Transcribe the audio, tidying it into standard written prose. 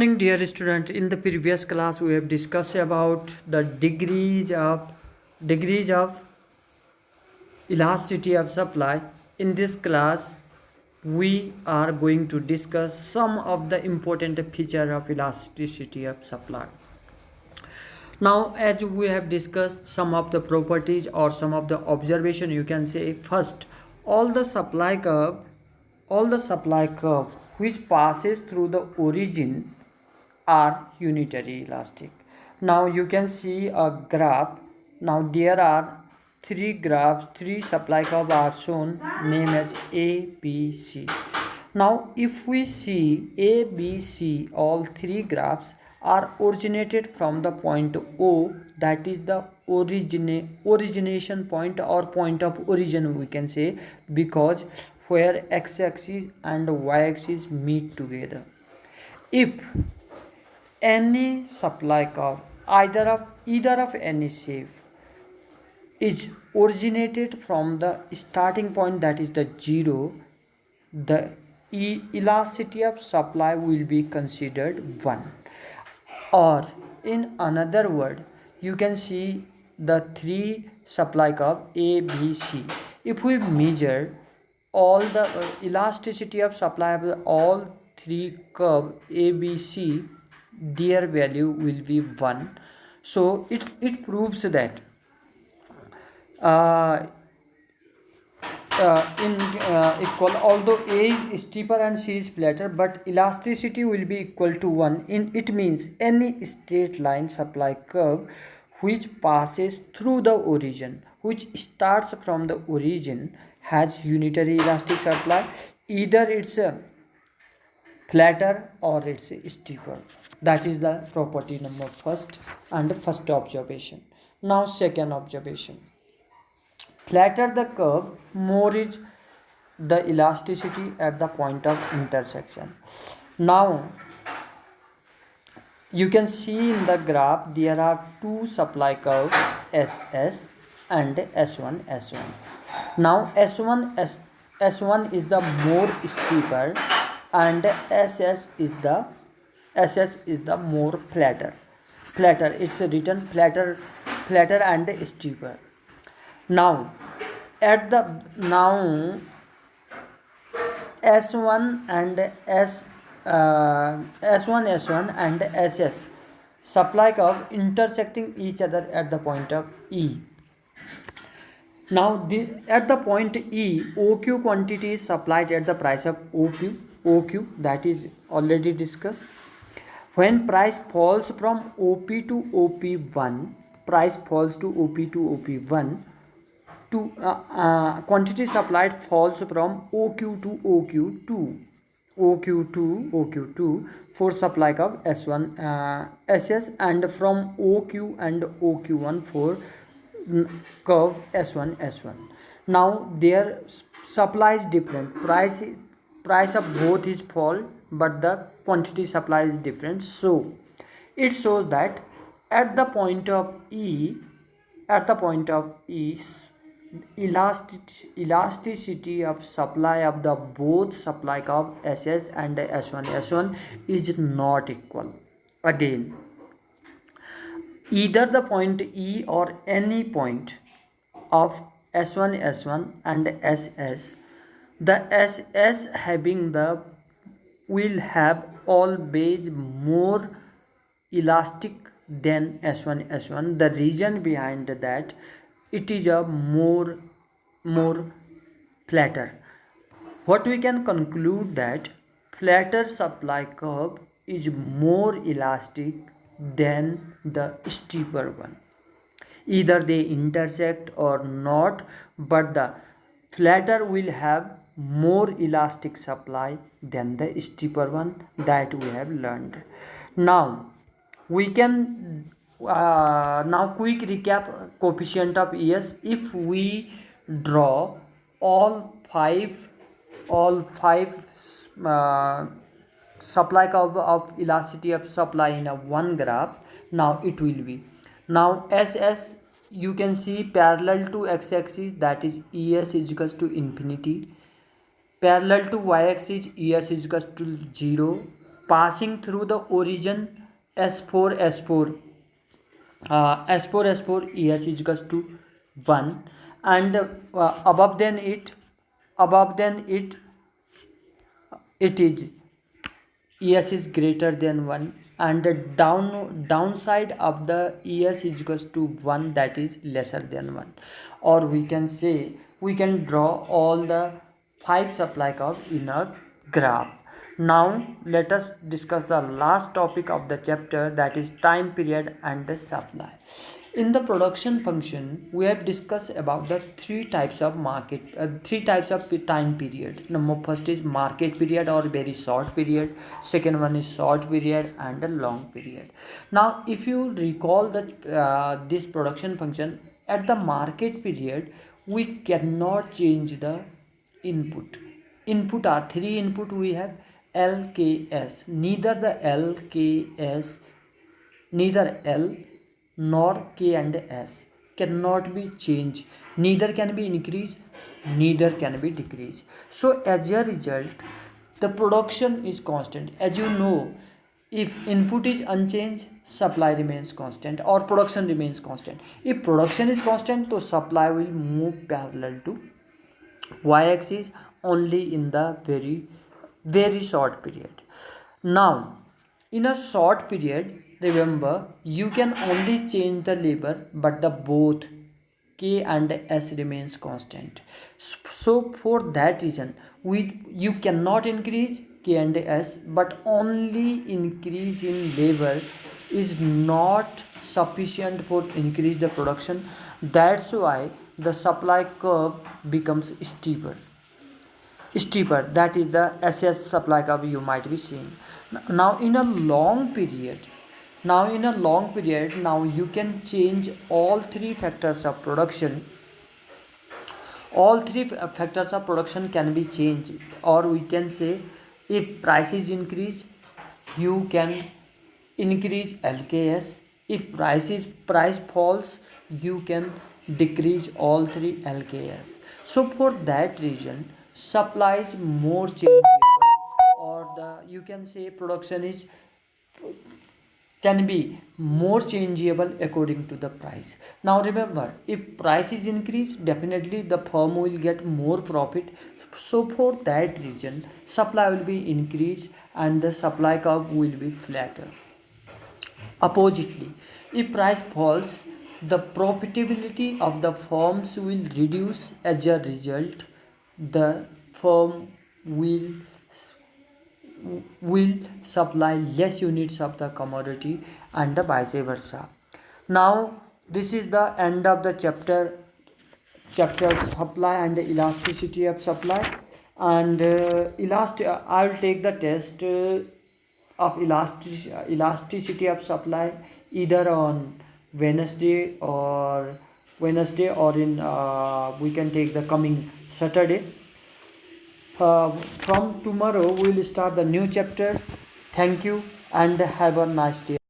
morning, dear student. In the previous class, we have discussed about the degrees of elasticity of supply. In this class, we are going to discuss some of the important feature of elasticity of supply. Now, as we have discussed some of the properties or some of the observation, you can say first, all the supply curve, all the supply curve which passes through the origin are unitary elastic. Now you can see a graph. Now there are three supply curve are shown, named as A, B, C. Now if we see A, B, C, all three graphs are originated from the point O, that is the origination point or point of origin, we can say, because where x-axis and y-axis meet together. If any supply curve either of any shape is originated from the starting point, that is the 0, the elasticity of supply will be considered 1. Or in another word, you can see the three supply curve A, B, C. If we measure all the elasticity of supply of all three curve A, B, C, their value will be 1. So it proves that uh, in equal, although A is steeper and C is flatter, but elasticity will be equal to 1. It means any straight line supply curve which passes through the origin, which starts from the origin, has unitary elastic supply. Either it's a flatter or it's steeper. That is the property number first and first observation. Now second observation, flatter the curve, more is the elasticity at the point of intersection. Now you can see in the graph there are two supply curves, SS and S1. Now S1 is the more steeper and SS is the more flatter. It's written flatter and steeper. Now S1 and S1 and SS supply curve intersecting each other at the point of E. Now at the point E, OQ quantity is supplied at the price of OQ, that is already discussed. When price falls from OP to OP1, quantity supplied falls from OQ to OQ2 for supply curve S1 SS, and from OQ and OQ1 for curve S1. Now their supply is different, price of both is fall, but the quantity supply is different. So it shows that at the point of E, elasticity of supply of the both supply curve SS and S1 is not equal. Again, either the point E or any point of S1 and SS, the SS having the will have always more elastic than S1. The reason behind that, it is a more flatter. What we can conclude that flatter supply curve is more elastic than the steeper one. Either they intersect or not, but the flatter will have more elastic supply than the steeper one, that we have learned. Now we can now quick recap coefficient of ES. If we draw all five supply curve of elasticity of supply in a one graph, now it will be, now SS you can see parallel to x-axis, that is ES is equals to infinity, parallel to y-axis ES is equals to 0, passing through the origin S4 S4 S4 ES is equals to 1, and above than it is ES is greater than 1, and the downside of the ES is equals to 1, that is lesser than 1. Or we can say, we can draw all the 5 supply curve in a graph. Now let us discuss the last topic of the chapter, that is time period and the supply. In the production function, we have discussed about the three types of time period. Number first is market period or very short period. Second one is short period and a long period. Now, if you recall that this production function at the market period, we cannot change the input. Input are three input we have LKS. Neither L nor K and S cannot be changed. Neither can be increased, neither can be decreased. So as a result, the production is constant. As you know, if input is unchanged, supply remains constant or production remains constant. If production is constant, so supply will move parallel to y-axis only in the very short period. Now, in a short period, remember, you can only change the labor, but the both K and S remains constant. So for that reason, you cannot increase K and S, but only increase in labor is not sufficient for increase the production. That's why the supply curve becomes steeper. That is the SS supply curve you might be seeing. Now in a long period, now you can change all three factors of production. All three factors of production can be changed, or we can say, if prices increase, you can increase LKS. If price falls, you can decrease all three LKS. So for that reason, supply is more changeable, or the you can say production is can be more changeable according to the price. Now remember, if price is increased, definitely the firm will get more profit. So for that reason, supply will be increased and the supply curve will be flatter. Oppositely, if price falls, the profitability of the firms will reduce. As a result, the firm will supply less units of the commodity and the vice versa. Now this is the end of the chapter supply and the elasticity of supply. And I will take the test of elasticity of supply either on Wednesday or in we can take the coming Saturday. From tomorrow we will start the new chapter. Thank you and have a nice day.